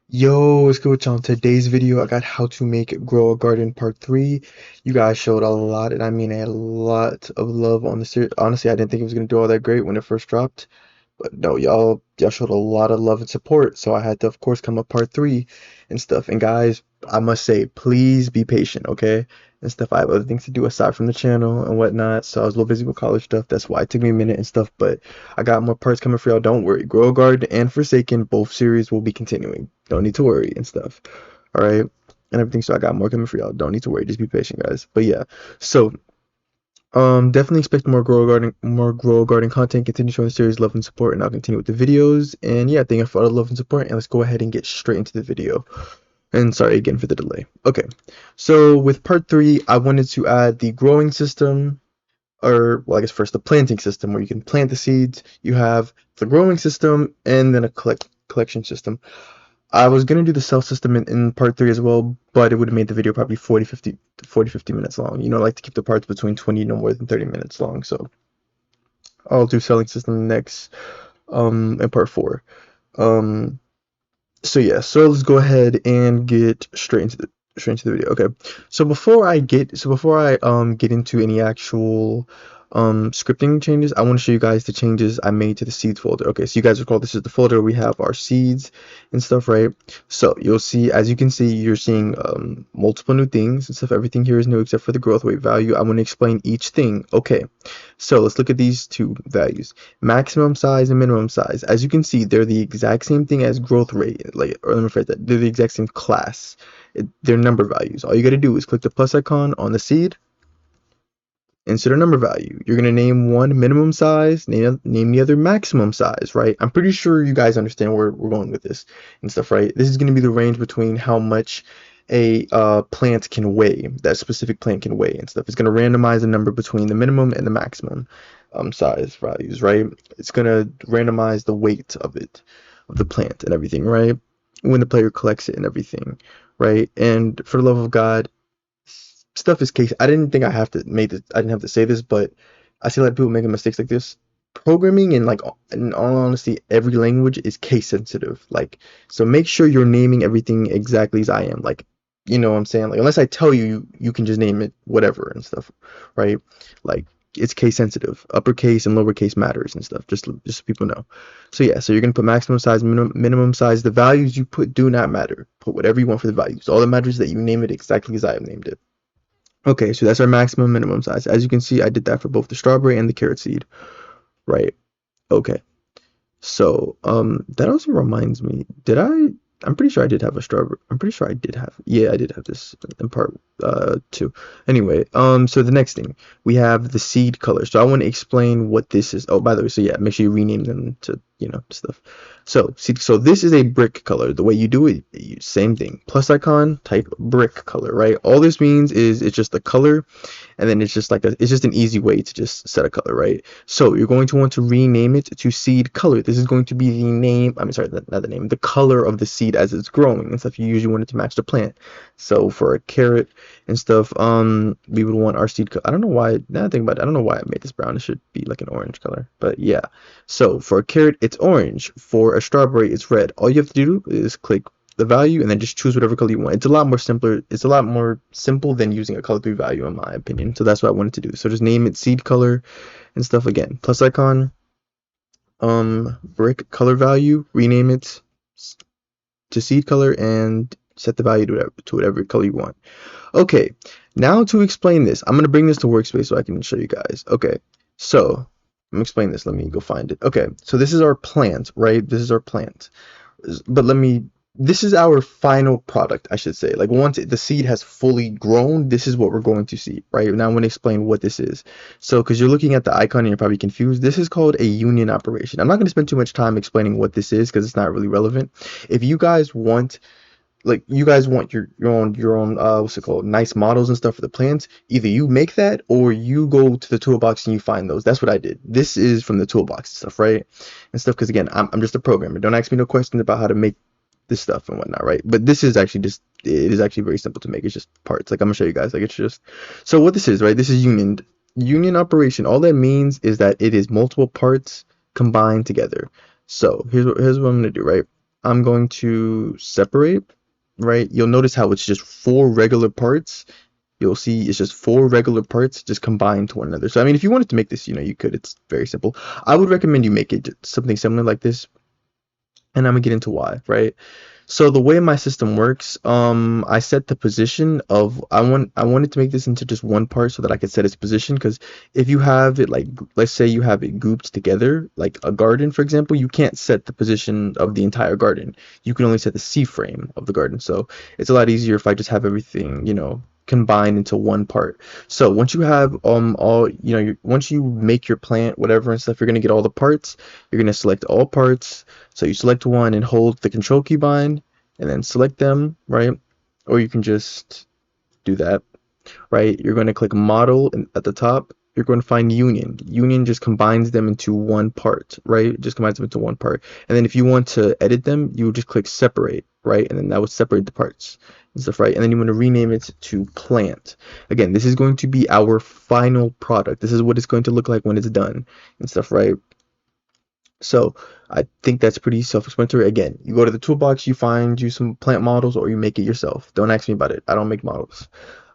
Yo, what's good with y'all? In today's video, I got how to make grow a garden part 3. You guys showed a lot, and I mean a lot of love on the series. Honestly, I didn't think it was gonna do all that great when it first dropped, but no, y'all showed a lot of love and support, so I had to, of course, come up part 3 and stuff. And guys, I must say, please be patient, okay? And stuff. I have other things to do aside from the channel and whatnot, so I was a little busy with college stuff. That's why it took me a minute and stuff, but I got more parts coming for y'all. Don't worry. Grow a Garden and Forsaken, both series will be continuing. Don't need to worry and stuff. All right, and everything. So I got more coming for y'all. Don't need to worry. Just be patient, guys. But yeah, so definitely expect more Grow a Garden content. Continue showing the series love and support, and I'll continue with the videos. And yeah, thank you for all the love and support. And let's go ahead and get straight into the video. And sorry again for the delay. Okay, so with part 3, I wanted to add the growing system, or well, I guess first the planting system, where you can plant the seeds. You have the growing system, and then a collection system. I was gonna do the cell system in part 3 as well, but it would have made the video probably 50 minutes long. You know, I like to keep the parts between 20 no more than 30 minutes long. So I'll do selling system next, in part 4. Um, so yeah, so let's go ahead and get straight into the video. Okay. So before I get into any actual scripting changes, I want to show you guys the changes I made to the seeds folder. Okay, so you guys recall this is the folder we have our seeds and stuff, right? So you'll see, as you can see, you're seeing multiple new things and stuff. Everything here is new except for the growth weight value. I'm going to explain each thing. Okay, so let's look at these two values, maximum size and minimum size. As you can see, they're the exact same thing as growth rate, like, or let me rephrase that, they're the exact same class. They're number values. All you got to do is click the plus icon on the seed, insert a number value. You're going to name one minimum size, name the other maximum size, right? I'm pretty sure you guys understand where we're going with this and stuff, right? This is going to be the range between how much a plant can weigh, that specific plant can weigh and stuff. It's going to randomize a number between the minimum and the maximum size values, right? It's going to randomize the weight of it, of the plant and everything, right? When the player collects it and everything, right? And for the love of God, stuff is case. I didn't think I have to make this. I didn't have to say this, but I see a lot of people making mistakes like this. Programming and, like, in all honesty, every language is case sensitive. Like, so make sure you're naming everything exactly as I am. Like, you know what I'm saying? Like, unless I tell you, you can just name it whatever and stuff, right? Like, it's case sensitive. Uppercase and lowercase matters and stuff. Just so people know. So yeah, so you're gonna put maximum size, minimum size. The values you put do not matter. Put whatever you want for the values. All that matters is that you name it exactly as I have named it. Okay, so that's our maximum minimum size. As you can see, I did that for both the strawberry and the carrot seed, right? Okay. So, that also reminds me, I'm pretty sure I did have a strawberry. I'm pretty sure I did have, yeah, I did have this in part 2. Anyway, so the next thing, we have the seed color. So I want to explain what this is. Oh, by the way, so yeah, make sure you rename them to, stuff. So this is a brick color. The way you do it, same thing. Plus icon, type brick color, right? All this means is it's just the color, and then it's just an easy way to just set a color, right? So you're going to want to rename it to seed color. This is going to be the name, I'm sorry, not the name, the color of the seed as it's growing and stuff. You usually want it to match the plant. So for a carrot and stuff, we would want our seed color. I don't know why, now I think about it, I don't know why I made this brown. It should be like an orange color, but yeah. So for a carrot, it's orange. For a strawberry, it's red. All you have to do is click the value and then just choose whatever color you want. It's a lot more simpler. It's a lot more simple than using a color 3 value, in my opinion. So that's what I wanted to do. So just name it seed color and stuff. Again, plus icon, brick color value, rename it to seed color, and set the value to whatever color you want. Okay, now to explain this, I'm gonna bring this to workspace so I can show you guys. Okay, so I'm gonna explain this. Let me go find it. Okay, so this is our plant, right? This is our plant. But this is our final product, I should say. Like, once the seed has fully grown, this is what we're going to see, right? Now I'm going to explain what this is. So, because you're looking at the icon and you're probably confused, this is called a union operation. I'm not going to spend too much time explaining what this is because it's not really relevant. If you guys want, your own what's it called, nice models and stuff for the plants, either you make that or you go to the toolbox and you find those. That's what I did. This is from the toolbox and stuff, right? And stuff, because again, I'm just a programmer. Don't ask me no questions about how to make this stuff and whatnot, right? But this is actually it is actually very simple to make. It's just parts. Like, I'm gonna show you guys. Like, it's just, so what this is, right? This is union operation. All that means is that it is multiple parts combined together. So here's what I'm gonna do, right? I'm going to separate, right? You'll notice how it's just 4 regular parts. You'll see it's just 4 regular parts just combined to one another. So I mean, if you wanted to make this, you could. It's very simple. I would recommend you make it something similar like this, and I'm gonna get into why, right? So the way my system works, I set the position of I wanted to make this into just one part so that I could set its position. Because if you have it like, let's say you have it grouped together, like a garden, for example, you can't set the position of the entire garden. You can only set the C frame of the garden. So it's a lot easier if I just have everything, combined into one part. So once you have all, once you make your plant, whatever and stuff, you're gonna get all the parts. You're gonna select all parts. So you select one and hold the control key bind and then select them, right? Or you can just do that, right? You're going to click model at the top. You're going to find union. Union just combines them into one part, right? It just combines them into one part. And then if you want to edit them, you would just click separate, right? And then that would separate the parts and stuff, right? And then you want to rename it to plant. Again, this is going to be our final product. This is what it's going to look like when it's done and stuff, right? So I think that's pretty self-explanatory. Again, you go to the toolbox, you find you some plant models, or you make it yourself. Don't ask me about it. I don't make models.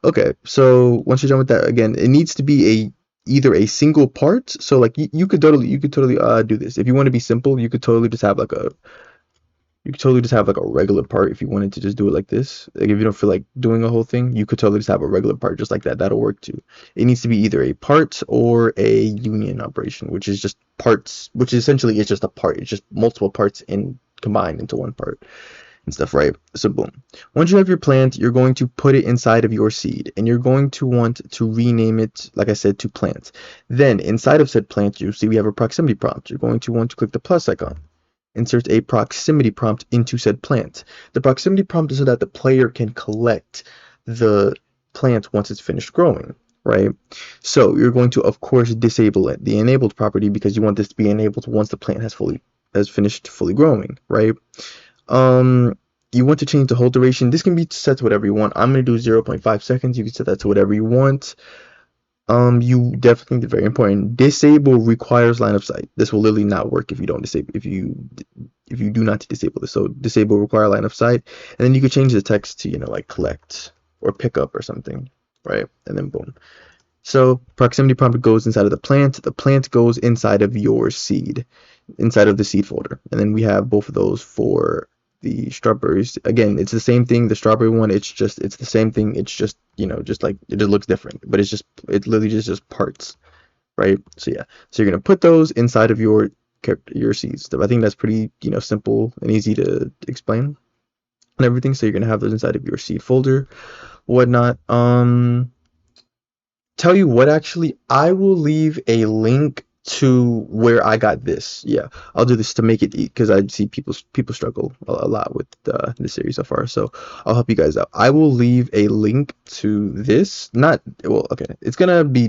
Okay, so once you're done with that, again, it needs to be either a single part. So like you could totally do this. If you want to be simple, you could totally just have like a regular part if you wanted to just do it like this. Like if you don't feel like doing a whole thing, you could totally just have a regular part just like that. That'll work too. It needs to be either a part or a union operation, which is just parts, which essentially is just a part. It's just multiple parts combined into one part and stuff, right? So boom. Once you have your plant, you're going to put it inside of your seed, and you're going to want to rename it, like I said, to plant. Then inside of said plant, you see we have a proximity prompt. You're going to want to click the plus icon. Insert a proximity prompt into said plant. The proximity prompt is so that the player can collect the plant once it's finished growing, right? So you're going to, of course, disable it, the enabled property, because you want this to be enabled once the plant has finished fully growing, right? You want to change the hold duration. This can be set to whatever you want. I'm going to do 0.5 seconds. You can set that to whatever you want. You definitely, very important, disable requires line of sight. This will literally not work if you don't disable, if you do not disable this. So disable require line of sight, and then you could change the text to, like collect or pick up or something, right? And then boom. So proximity prompt goes inside of the plant. The plant goes inside of your seed, inside of the seed folder. And then we have both of those for the strawberries. Again, it's the same thing. The strawberry one, it's the same thing. It's just, just like it just looks different, but it's literally just parts, right? So yeah, so you're gonna put those inside of your seeds. I think that's pretty, simple and easy to explain and everything. So you're gonna have those inside of your seed folder, whatnot. Tell you what, actually, I will leave a link to where I got this. Yeah, I'll do this to make it because I see people struggle a lot with this series so far. So I'll help you guys out. I will leave a link to this. Not well, okay. It's gonna be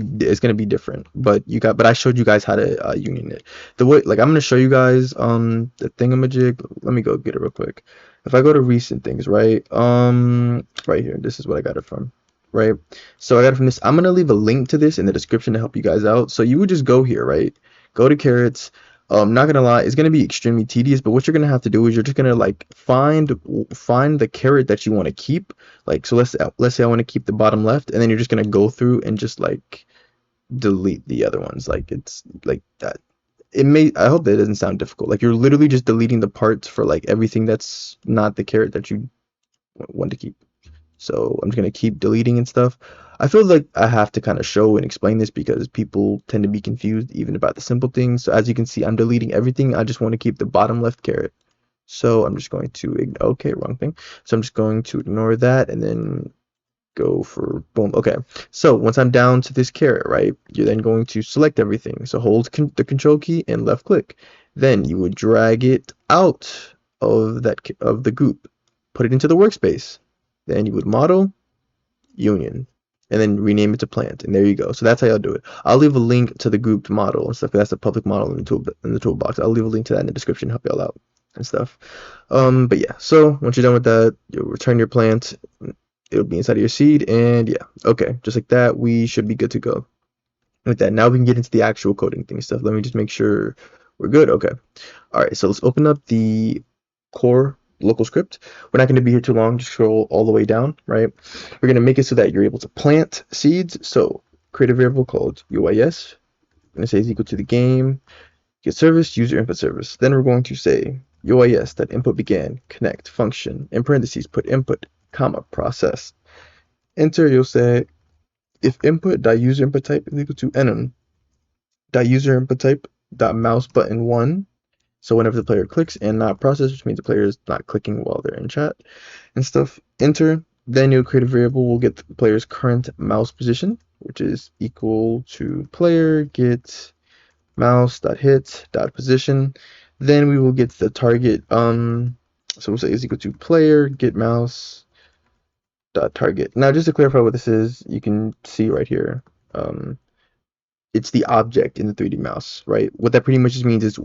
different, but I showed you guys how to union it. The way, like, I'm gonna show you guys the thingamajig. Let me go get it real quick. If I go to recent things, right, right here, this is what I got it from. Right, so I got it from this. I'm gonna leave a link to this in the description to help you guys out. So you would just go here, right? Go to carrots. Not gonna lie, it's gonna be extremely tedious, but what you're gonna have to do is you're just gonna like find the carrot that you want to keep. Like, so let's say I want to keep the bottom left, and then you're just gonna go through and just like delete the other ones. Like, it's like that. I hope that doesn't sound difficult. Like, you're literally just deleting the parts for like everything that's not the carrot that you want to keep. So I'm just going to keep deleting and stuff. I feel like I have to kind of show and explain this because people tend to be confused even about the simple things. So as you can see, I'm deleting everything. I just want to keep the bottom left carrot. So I'm just going to, okay, wrong thing. So I'm just going to ignore that and then go for boom. Okay, so once I'm down to this carrot, right, you're then going to select everything. So hold the control key and left click. Then you would drag it out of the group, put it into the workspace. Then you would model, union, and then rename it to plant, and there you go. So that's how y'all do it. I'll leave a link to the grouped model and stuff. That's a public model in the toolbox. I'll leave a link to that in the description to help y'all out and stuff. But yeah, so once you're done with that, you'll return your plant. It'll be inside of your seed, and yeah, okay, just like that, we should be good to go with that. Now we can get into the actual coding thing stuff. Let me just make sure we're good. Okay, all right. So let's open up the core local script. We're not going to be here too long. Just scroll all the way down, right? We're going to make it so that you're able to plant seeds. So create a variable called UIS. I'm going to say is equal to the game get service user input service. Then we're going to say UIS that input began connect function in parentheses put input comma process. Enter. You'll say if input dot user input type is equal to enum dot user input type dot mouse button 1. So whenever the player clicks and not process, which means the player is not clicking while they're in chat and stuff, enter. Then you'll create a variable. We'll get the player's current mouse position, which is equal to player get mouse dot hit dot position. Then we will get the target. So we'll say is equal to player get mouse dot target. Now, just to clarify what this is, you can see right here. It's the object in the 3D mouse, right? What that pretty much just means is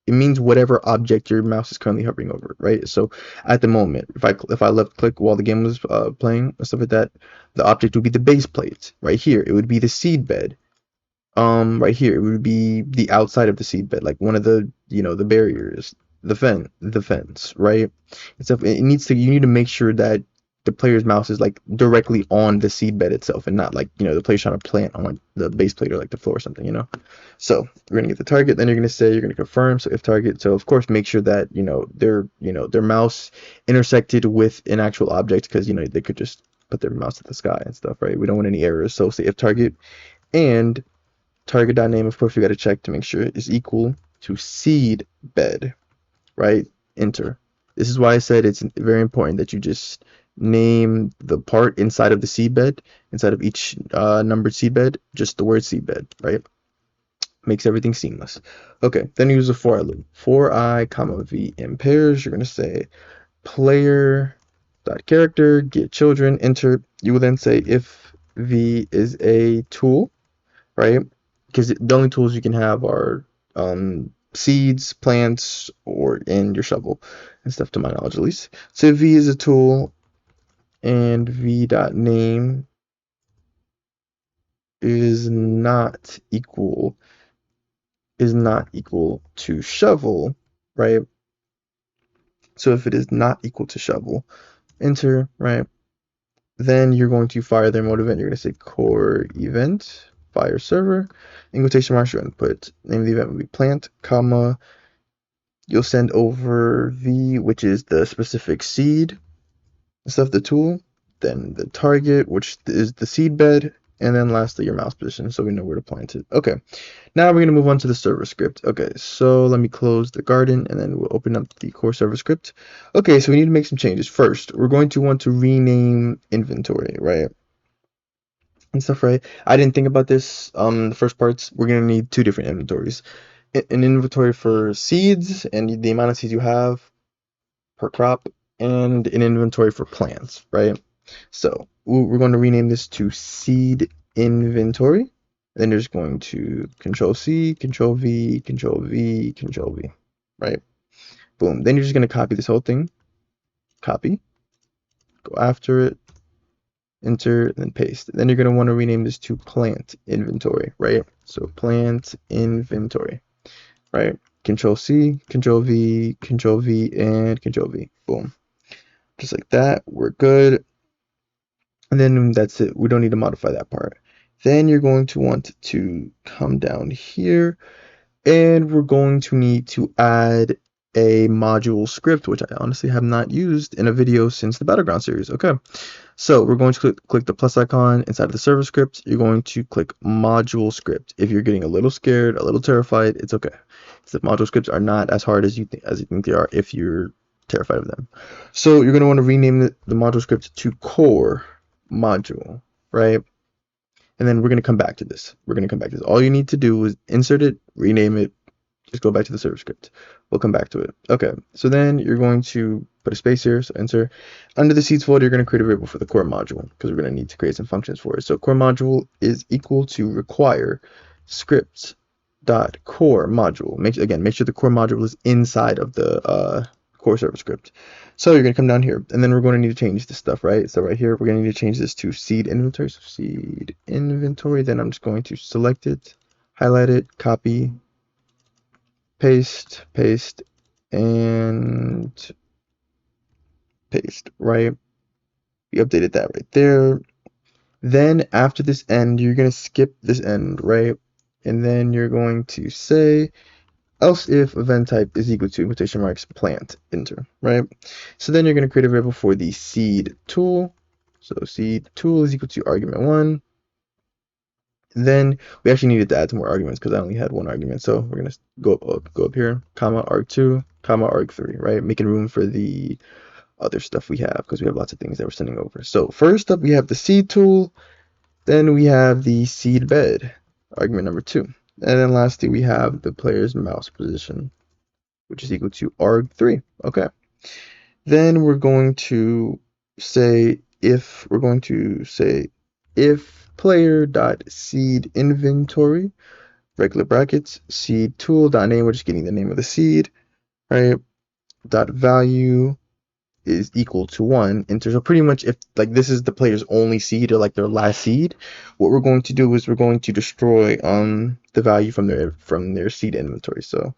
it means whatever object your mouse is currently hovering over, right? So at the moment, if I left click while the game was playing and stuff like that, the object would be the base plate. Right here, it would be the seed bed. Right here, it would be the outside of the seed bed, like one of the the barriers, the fence, right? And stuff. You need to make sure that the player's mouse is like directly on the seed bed itself and not like the player's trying to plant on like the base plate or like the floor or something. So we're gonna get the target, then you're gonna confirm. So if target, so of course make sure that their mouse intersected with an actual object, because they could just put their mouse at the sky and stuff, right? We don't want any errors. So say if target and target.name, of course we got to check to make sure it is equal to seed bed, right? Enter. This is why I said it's very important that you just name the part inside of the seed bed, inside of each numbered seed bed, just the word seed bed, right? Makes everything seamless. Okay, then use a for I loop. For I, comma v in pairs, you're going to say player dot character get children, enter. You will then say if v is a tool, right? Because the only tools you can have are seeds, plants, or in your shovel and stuff, to my knowledge at least. So v is a tool, and v.name is not equal to shovel, right? So if it is not equal to shovel, enter, right? Then you're going to fire their mode event. You're going to say core event fire server, in quotation marks your input. Name of the event will be plant, comma. You'll send over v, which is the specific seed, stuff the tool, then the target, which is the seed bed, and then lastly your mouse position, so we know where to plant it. Okay, now we're going to move on to the server script. Okay, so let me close the garden and then we'll open up the core server script. Okay, so we need to make some changes. First, we're going to want to rename inventory, right? And stuff, right? I didn't think about this. The first parts, we're going to need two different inventories. An inventory for seeds and the amount of seeds you have per crop, and an inventory for plants, right? So we're going to rename this to seed inventory. Then you're just going to Control C, Control V, Control V, Control V, right? Boom. Then you're just going to copy this whole thing. Copy. Go after it. Enter, and then paste. Then you're going to want to rename this to plant inventory, right? So plant inventory, right? Control C, Control V, Control V, and Control V. Boom. Just like that. We're good. And then that's it. We don't need to modify that part. Then you're going to want to come down here, and we're going to need to add a module script, which I honestly have not used in a video since the Battleground series. Okay, so we're going to click the plus icon inside of the server script. You're going to click module script. If you're getting a little scared, a little terrified, it's okay. The module scripts are not as hard as you think they are if you're terrified of them. So you're going to want to rename the module script to core module, right? And then we're going to come back to this. All you need to do is insert it, rename it, just go back to the server script. We'll come back to it. Okay, so then you're going to put a space here, so enter. Under the seeds folder, you're going to create a variable for the core module, because we're going to need to create some functions for it. So core module is equal to require script dot core module. Make sure the core module is inside of the core server script. So you're going to come down here, and then we're going to need to change this stuff, right? So right here, we're going to need to change this to seed inventory. So seed inventory, then I'm just going to select it, highlight it, copy, paste, and paste, right? We updated that right there. Then after this end, you're going to skip this end, right? And then you're going to say else if event type is equal to quotation marks plant, enter, right? So then you're going to create a variable for the seed tool. So seed tool is equal to argument 1. Then we actually needed to add some more arguments because I only had one argument. So we're going to go up here, comma arg2, comma arg3, right? Making room for the other stuff we have because we have lots of things that we're sending over. So first up, we have the seed tool. Then we have the seed bed, argument number 2. And then lastly, we have the player's mouse position, which is equal to arg3. Okay. Then we're going to say if player dot seed inventory, regular brackets, seed tool dot name, we're just getting the name of the seed, right? Dot value is equal to 1, enter. So pretty much if like this is the player's only seed or like their last seed, what we're going to do is we're going to destroy the value from their seed inventory. So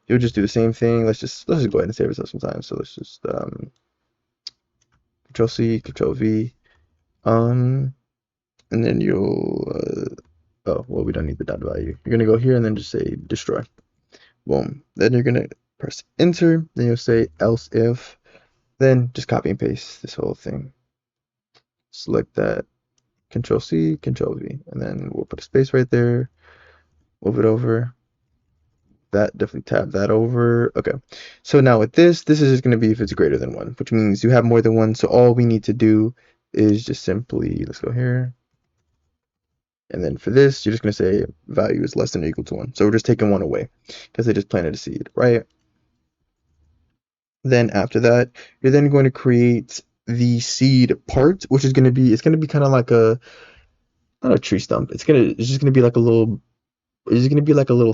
you'll just do the same thing. Let's just go ahead and save ourselves some time. So let's just Control C, Control V, and then you'll oh well, we don't need the dot value. You're gonna go here and then just say destroy. Boom. Then you're gonna press enter. Then you'll say else if. Then just copy and paste this whole thing. Select that. Control C, Control V, and then we'll put a space right there. Move it over. That definitely tab that over. Okay. So now with this is just going to be if it's greater than 1, which means you have more than 1. So all we need to do is just simply, let's go here. And then for this, you're just going to say value is less than or equal to 1. So we're just taking 1 away because they just planted a seed, right? Then after that, you're then going to create the seed part, which is going to be, it's going to be kind of like not a tree stump. It's just going to be like a little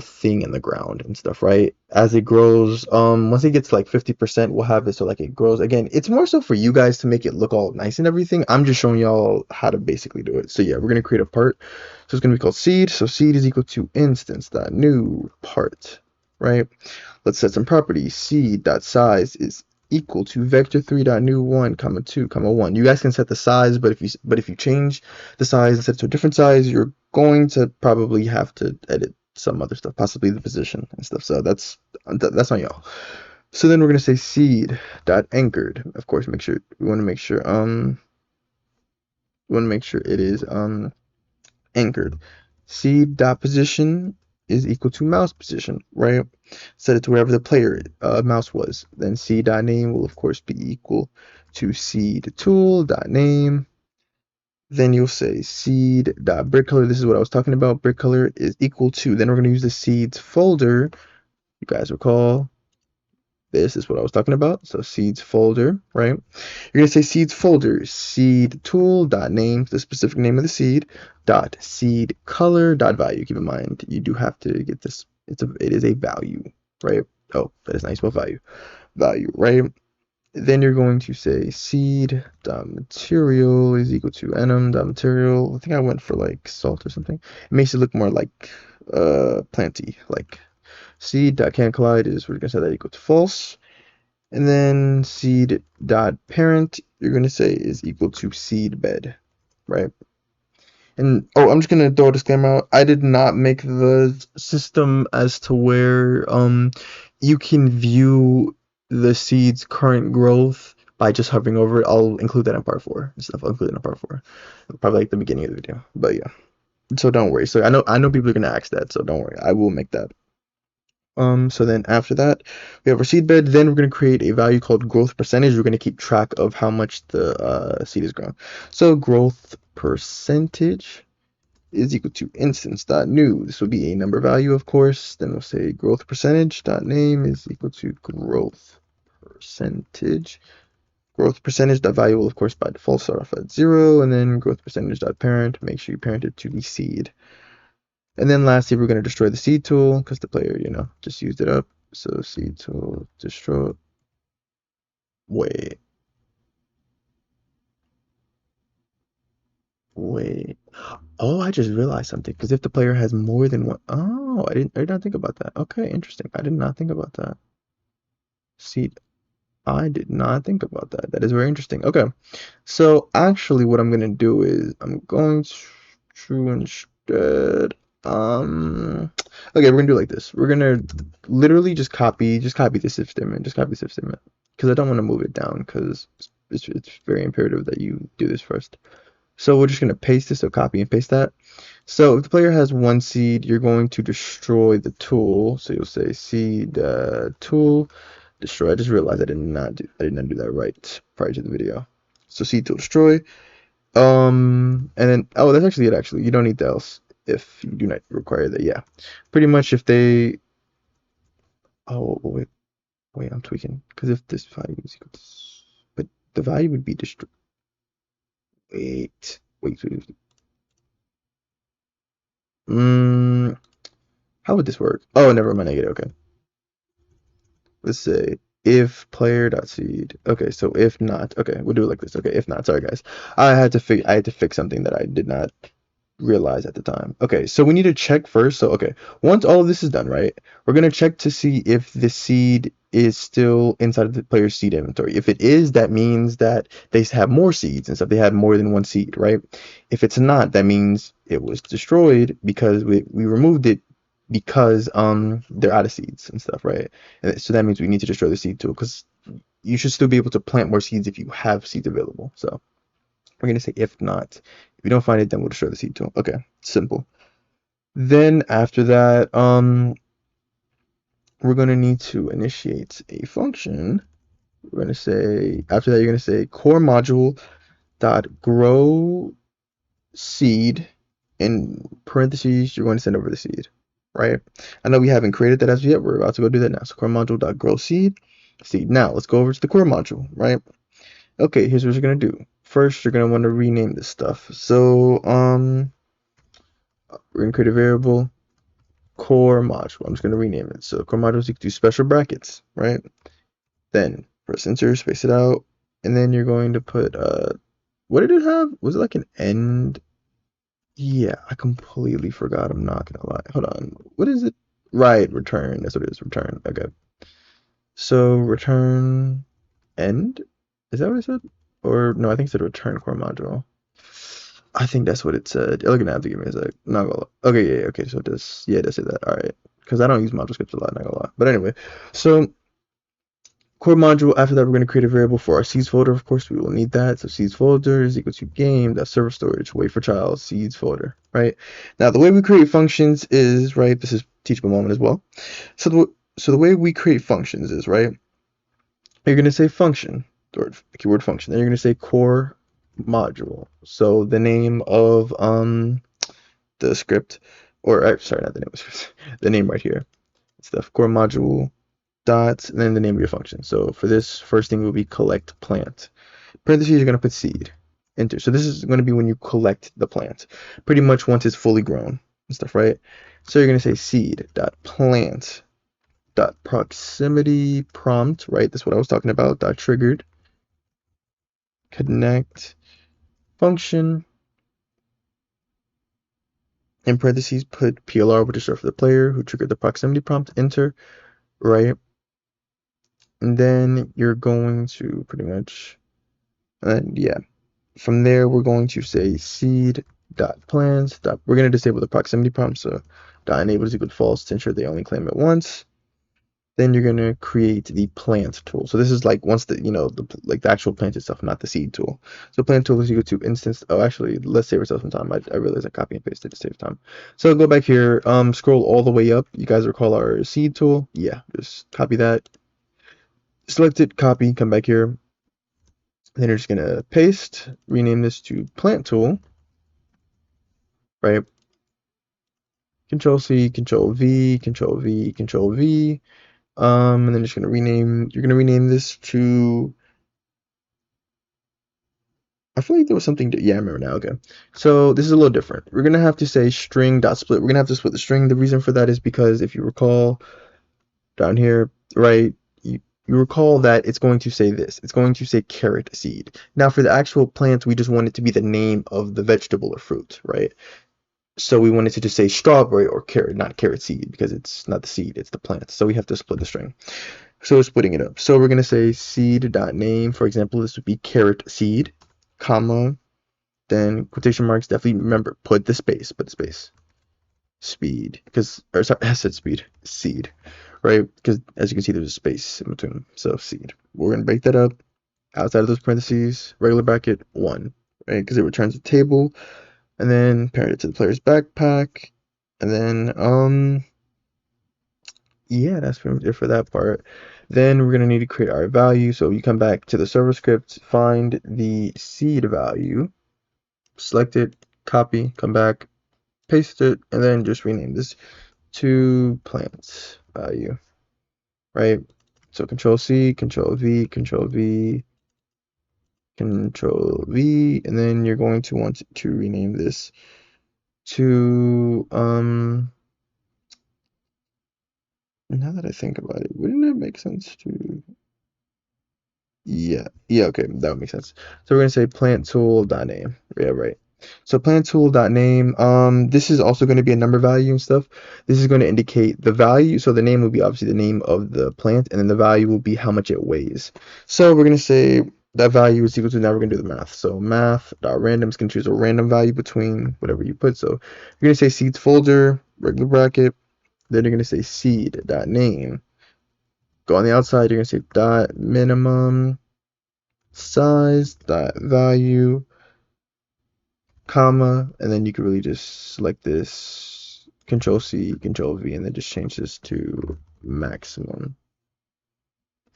thing in the ground and stuff, right? As it grows, once it gets like 50%, we'll have it so like it grows. Again, it's more so for you guys to make it look all nice and everything. I'm just showing y'all how to basically do it. So yeah, we're gonna create a part. So it's gonna be called seed. So seed is equal to instance.new part, right? Let's set some properties. Seed.size is equal to vector3.new1, 2, 1. You guys can set the size, but if you change the size and set it to a different size, you're going to probably have to edit some other stuff, possibly the position and stuff. So that's on y'all. So then we're gonna say seed.anchored. Of course, we want to make sure it is anchored. Seed.position is equal to mouse position, right? Set it to wherever the player mouse was. Then seed.name will of course be equal to seed tool.name. Then you'll say seed.brick color. This is what I was talking about. Brick color is equal to, then we're going to use the seeds folder. You guys recall this is what I was talking about. So seeds folder, right? You're going to say seeds folder, seed tool.name, the specific name of the seed, dot seed color dot value. Keep in mind, you do have to get this. It is a value, right? Oh, that is nice. Well, value, right? Then you're going to say seed material is equal to enum material. I think I went for like salt or something. It makes it look more like planty. Like seed can collide is, we're gonna set that equal to false. And then seed dot parent you're gonna say is equal to seed bed, right? And oh, I'm just gonna throw a disclaimer out. I did not make the system as to where you can view the seed's current growth by just hovering over it. I'll include that in part 4 and stuff. I'll include it in part 4, probably like the beginning of the video. But yeah, so don't worry. So I know people are gonna ask that, so don't worry. I will make that. So then after that, we have our seed bed. Then we're going to create a value called growth percentage. We're going to keep track of how much the seed is grown. So growth percentage is equal to instance.new. This will be a number value, of course. Then we'll say growth percentage.name is equal to growth percentage. Growth percentage.value will, of course, by default start off at 0. And then growth percentage.parent, make sure you parent it to the seed. And then lastly, we're going to destroy the seed tool because the player, just used it up. So seed tool destroy. Wait. Oh, I just realized something. Because if the player has more than one, I did not think about that. Okay, interesting. I did not think about that. Seed. I did not think about that. That is very interesting. Okay. So actually what I'm gonna do is I'm going to instead okay, we're gonna do it like this. We're gonna literally just copy this if statement, just copy this if statement. Because I don't want to move it down because it's very imperative that you do this first. So we're just gonna paste this, so copy and paste that. So if the player has one seed, you're going to destroy the tool. So you'll say seed tool destroy. I just realized I did not do that right prior to the video. So seed tool destroy. And then oh, that's actually it. Actually, you don't need the else if you do not require that. Yeah, pretty much if they. Oh wait, I'm tweaking because if this value is equal to, but the value would be destroyed. Wait. Mm, how would this work? Oh, never mind. I get it. Okay. Let's say if player dot seed. Okay, so if not. Okay, we'll do it like this. Okay, if not. Sorry guys. I had to fix something that I did not realize at the time. Okay, so we need to check first. So okay, once all of this is done, right? We're gonna check to see if the seed is still inside of the player's seed inventory. If it is, that means that they have more seeds and stuff. They had more than one seed, right? If it's not, that means it was destroyed because we removed it because they're out of seeds and stuff, right? And so that means we need to destroy the seed tool because you should still be able to plant more seeds if you have seeds available. So we're gonna say if not. If you don't find it, then we'll destroy the seed tool. Okay, simple. Then after that, we're gonna need to initiate a function. We're gonna say after that, you're gonna say core module dot grow seed in parentheses. You're going to send over the seed, right? I know we haven't created that as of yet. We're about to go do that now. So core module dot grow seed. Now let's go over to the core module, right? Okay, here's what you're gonna do. First, you're gonna want to rename this stuff. So we're gonna create a variable core module. I'm just gonna rename it. So core module is equal to special brackets, right? Then press enter, space it out, and then you're going to put what did it have? Was it like an end? Yeah, I completely forgot. I'm not gonna lie. Hold on. What is it? Right, return. That's what it is. Return. Okay. So return end. Is that what it said? Or no, I think it said return core module. I think that's what it said. You're gonna have to give me a sec. Not gonna lie. Okay, yeah, okay. So it does. Yeah, it does say that. All right. Because I don't use module scripts a lot. Not gonna lie. But anyway, so core module. After that, we're gonna create a variable for our seeds folder. Of course, we will need that. So seeds folder is equal to game. That's server storage. Wait for child seeds folder. Right. Now the way we create functions is right. This is teachable moment as well. So the way we create functions is right. You're gonna say function or keyword function. Then you're gonna say core module. So the name of the script, or sorry, not the name of the script, the name right here. It's the core module dot, and then the name of your function. So for this, first thing will be collect plant. Parentheses, you're gonna put seed. Enter. So this is gonna be when you collect the plant, pretty much once it's fully grown and stuff, right? So you're gonna say seed dot plant dot proximity prompt, right? That's what I was talking about. Dot triggered connect function. In parentheses, put PLR, which is short for the player who triggered the proximity prompt. Enter, right? And then you're going to pretty much, yeah. From there, we're going to say seed dot plans dot. We're going to disable the proximity prompt, so dot enable is equal to false to ensure they only claim it once. Then you're going to create the plant tool. So this is like once the like the actual plant itself, not the seed tool. So plant tool is equal to instance. Oh, actually, let's save ourselves some time. I realized I copy and pasted to save time. So go back here, scroll all the way up. You guys recall our seed tool? Yeah, just copy that. Select it, copy, come back here. Then you're just gonna paste, rename this to plant tool, right? Control C, Control V, Control V, Control V. And then just gonna rename. You're gonna rename this to. I feel like there was something. Yeah, I remember now. Okay, so this is a little different. We're gonna have to say string dot split. We're gonna have to split the string. The reason for that is because if you recall down here, right? You recall that it's going to say this. It's going to say carrot seed. Now for the actual plant, we just want it to be the name of the vegetable or fruit, right? So we wanted to just say strawberry or carrot, not carrot seed, because it's not the seed, it's the plant. So we have to split the string. So we're splitting it up. So we're gonna say seed.name, for example, this would be carrot seed, comma, then quotation marks. Definitely remember, put the space, speed, because, or sorry, I said speed, seed, right? Because as you can see, there's a space in between. So seed. We're gonna break that up. Outside of those parentheses, regular bracket 1, right? Because it returns a table, and then parent it to the player's backpack, and then yeah, that's pretty much it for that part. Then we're gonna need to create our value. So you come back to the server script, find the seed value, select it, copy, come back, paste it, and then just rename this to plants value, right? So Control C, Control V, Control V, Control V, and then you're going to want to rename this to now that I think about it, wouldn't it make sense to yeah, okay, that would make sense. So we're gonna say plant tool.name. Yeah, right. So plant tool.name, this is also going to be a number value and stuff. This is going to indicate the value. So the name will be obviously the name of the plant, and then the value will be how much it weighs. So we're gonna say that value is equal to, now we're gonna do the math. So math.random is gonna choose a random value between whatever you put. So you're gonna say seeds folder, regular bracket, then you're gonna say seed.name. Go on the outside, you're gonna say dot minimum size dot value, comma, and then you can really just select this, Control C, Control V, and then just change this to maximum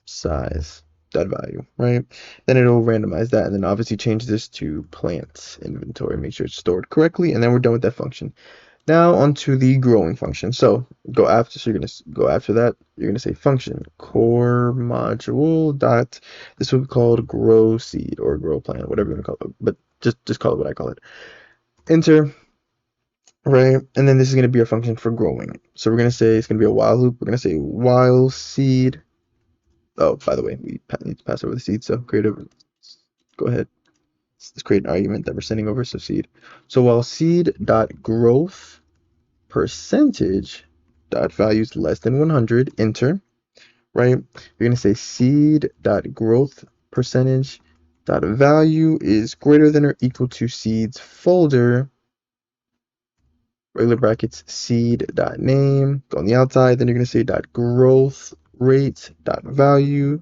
size dot value, right? Then it'll randomize that, and then obviously change this to plants inventory, make sure it's stored correctly, and then we're done with that function. Now onto the growing function. So you're gonna go after that. You're gonna say function core module dot. This will be called grow seed or grow plant, whatever you want to call it. But just call it what I call it. Enter, right? And then this is gonna be our function for growing. So we're gonna say it's gonna be a while loop. We're gonna say while seed. Oh, by the way, we need to pass over the seed. So go ahead. Let's create an argument that we're sending over. So seed. So while seed dot growth percentage dot values less than 100, enter, right? You're going to say seed dot growth percentage dot value is greater than or equal to seeds folder, regular brackets, seed dot name. Go on the outside, then you're going to say dot growth rate dot value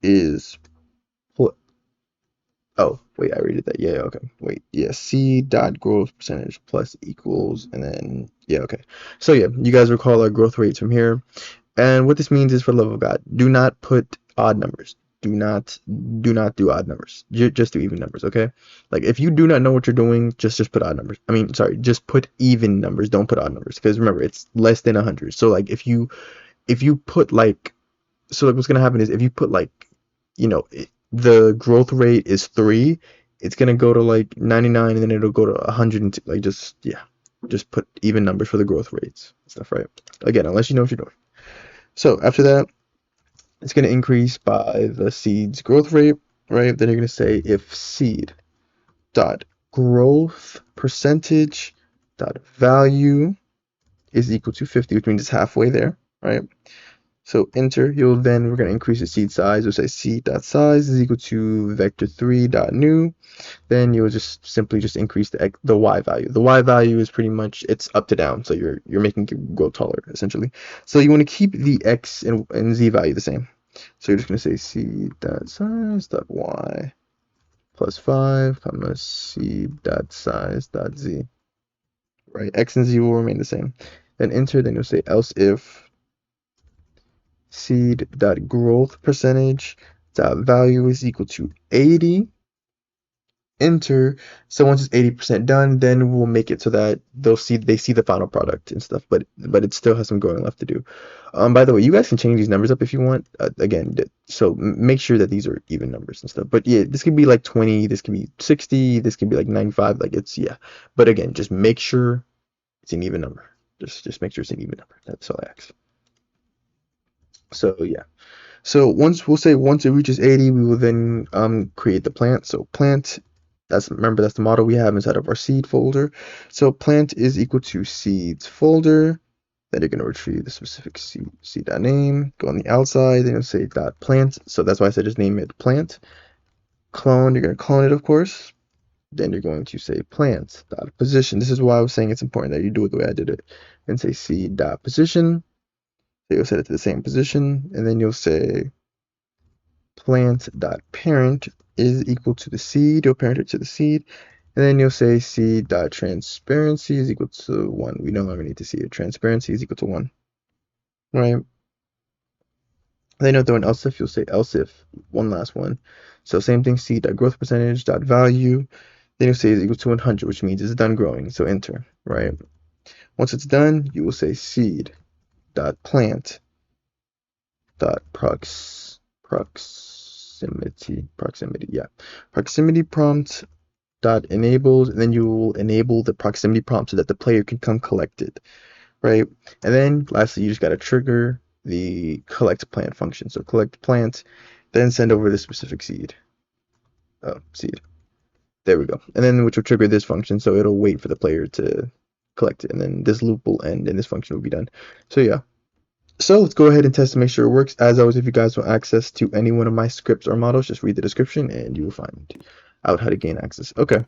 is oh, wait, I already did that. Yeah, okay. Wait, yeah, C dot growth percentage plus equals, and then, yeah, okay. So, yeah, you guys recall our growth rates from here. And what this means is, for the love of God, do not put odd numbers. Do not do odd numbers. Just do even numbers, okay? Like, if you do not know what you're doing, just put odd numbers. I mean, sorry, just put even numbers. Don't put odd numbers, because remember, it's less than 100. So, like, if you put, like, so, like, what's gonna happen is, if you put, like, the growth rate is 3, it's gonna go to like 99, and then it'll go to 102. Like, just put even numbers for the growth rates and stuff, right? Again, unless you know what you're doing. So after that, it's gonna increase by the seed's growth rate, right? Then you're gonna say if seed dot growth percentage dot value is equal to 50, which means it's halfway there, right? So enter, we're going to increase the seed size. We'll say seed.size is equal to vector3.new. Then you'll just simply just increase the y value. The y value is pretty much, it's up to down, so you're making it grow taller, essentially. So you want to keep the x and z value the same. So you're just going to say seed.size.y plus 5, comma seed.size.z. Right, x and z will remain the same. Then enter, then you'll say else if seed dot growth percentage dot value is equal to 80, enter. So once it's 80% done, then we'll make it so that they see the final product and stuff, but it still has some growing left to do. By the way, you guys can change these numbers up if you want. Again, so make sure that these are even numbers and stuff. But yeah, this could be like 20, this could be 60, this could be like 95. Like, it's, yeah. But again, just make sure it's an even number. Just make sure it's an even number. That's all I ask. So yeah. So once it reaches 80, we will then create the plant. So plant, remember that's the model we have inside of our seed folder. So plant is equal to seeds folder Then you're going to retrieve the specific seed.name, go on the outside, then you'll say .plant. So that's why I said just name it plant. Clone, you're going to clone it, of course. Then you're going to say plant.position. This is why I was saying it's important that you do it the way I did it. And say seed.position. So you'll set it to the same position. And then you'll say plant.parent is equal to the seed. You'll parent it to the seed. And then you'll say seed.transparency is equal to 1. We no longer need to see it. Transparency is equal to 1. Right? Then you'll throw an else if, you'll say else if, one last one. So same thing, seed.growth percentage dot value. Then you'll say is equal to 100, which means it's done growing. So enter, right? Once it's done, you will say seed dot plant dot proximity prompt dot enables, and then you will enable the proximity prompt so that the player can come collect it, right? And then lastly, you just got to trigger the collect plant function. So collect plant, then send over the specific seed. Seed. There we go. And then which will trigger this function, so it'll wait for the player to collect it, and then this loop will end and this function will be done. So yeah. So let's go ahead and test to make sure it works. As always, if you guys want access to any one of my scripts or models, just read the description and you will find out how to gain access. Okay,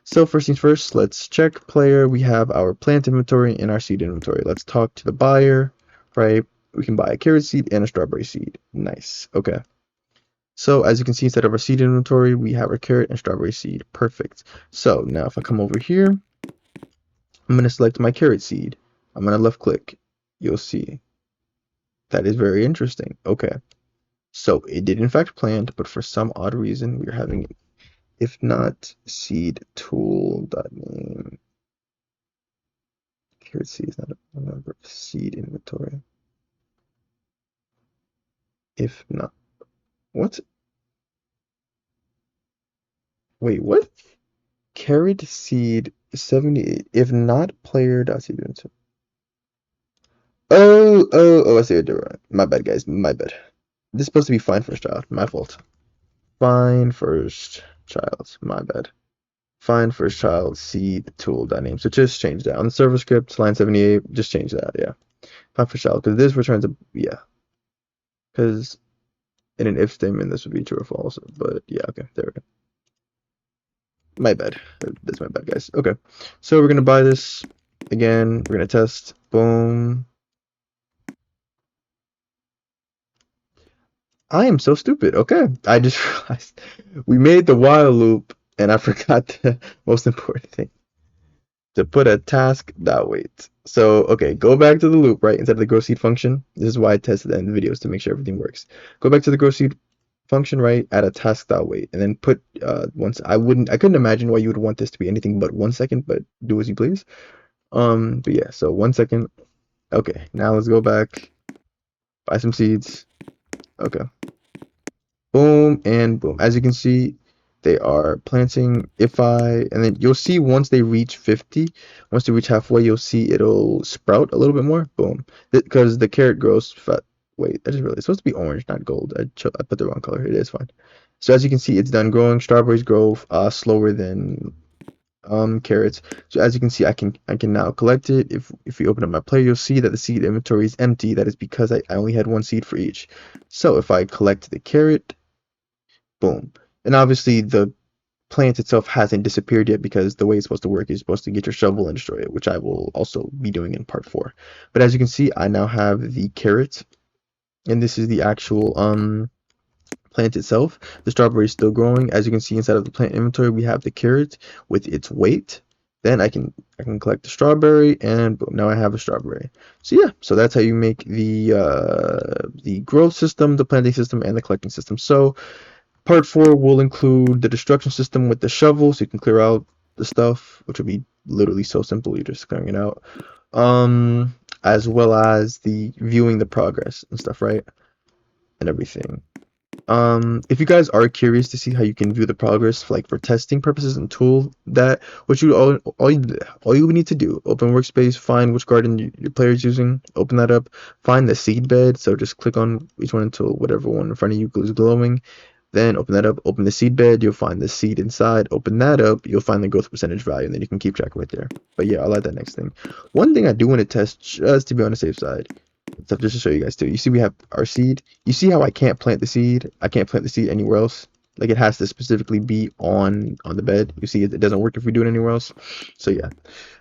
so first things first, let's check player. We have our plant inventory and our seed inventory. Let's talk to the buyer, right? We can buy a carrot seed and a strawberry seed. Nice. Okay. So as you can see, instead of our seed inventory, we have our carrot and strawberry seed. Perfect. So now if I come over here, I'm going to select my carrot seed. I'm going to left click. You'll see. That is very interesting. Okay. So it did in fact plant, but for some odd reason, we're having it. If not seed tool dot name. Carrot seed is not a member of seed inventory. If not. What? Wait, what? Carrot seed 78. If not player dot seed inventory. Oh, I see it right. My bad, guys. My bad. This is supposed to be find first child. My fault. Find first child. My bad. Find first child seed tool dot name. So just change that. On the server script, line 78, just change that. Yeah. Find first child. Because this returns a, yeah. Because in an if statement, this would be true or false. But yeah, okay. There we go. My bad. That's my bad, guys. Okay. So we're going to buy this. Again, we're going to test. Boom. I am so stupid. Okay. I just realized we made the while loop and I forgot the most important thing. To put a task dot wait. So, okay, go back to the loop, right? Instead of the grow seed function. This is why I tested that in the videos to make sure everything works. Go back to the grow seed function, right? Add a task dot wait. And then put once I couldn't imagine why you would want this to be anything but 1 second, but do as you please. But yeah, so 1 second. Okay, now let's go back. Buy some seeds. Okay. Boom and boom. As you can see, they are planting. And then you'll see once they reach 50, once they reach halfway, you'll see it'll sprout a little bit more. Boom. Because the carrot grows fat. Wait, I just realized it's supposed to be orange, not gold. I put the wrong color. It is fine. So as you can see, it's done growing. Strawberries grow slower than carrots. So as you can see, I can now collect it. If we open up my player, you'll see that the seed inventory is empty. That is because I only had 1 seed for each. So if I collect the carrot, boom. And obviously the plant itself hasn't disappeared yet because the way it's supposed to work is supposed to get your shovel and destroy it, which I will also be doing in part 4. But as you can see, I now have the carrot, and this is the actual plant itself. The strawberry is still growing. As you can see inside of the plant inventory, we have the carrot with its weight. Then I can collect the strawberry, and boom, now I have a strawberry. So yeah, so that's how you make the growth system, the planting system, and the collecting system. So part 4 will include the destruction system with the shovel, so you can clear out the stuff, which will be literally so simple. You're just clearing it out. As well as the viewing the progress and stuff, right? And everything. If you guys are curious to see how you can view the progress for testing purposes and tool that, what you all you need to do, open workspace, find which garden your player is using, open that up, find the seed bed, so just click on each one until whatever one in front of you is glowing. Then open that up, open the seed bed, you'll find the seed inside, open that up, you'll find the growth percentage value, and then you can keep track right there. But yeah, I'll add that next thing. One thing I do want to test just to be on the safe side, stuff just to show you guys too. You see we have our seed. You see how I can't plant the seed? I can't plant the seed anywhere else. Like it has to specifically be on the bed. You see it doesn't work if we do it anywhere else. So yeah.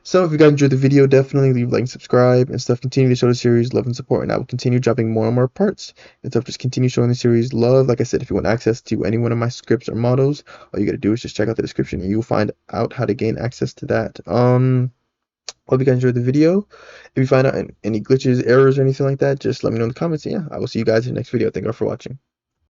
So if you guys enjoyed the video, definitely leave a like and subscribe and stuff. Continue to show the series love and support, and I will continue dropping more and more parts and stuff. Just continue showing the series love. Like I said, if you want access to any one of my scripts or models, all you gotta do is just check out the description and you'll find out how to gain access to that. Hope you guys enjoyed the video. If you find out any glitches, errors, or anything like that, just let me know in the comments. And yeah, I will see you guys in the next video. Thank you all for watching.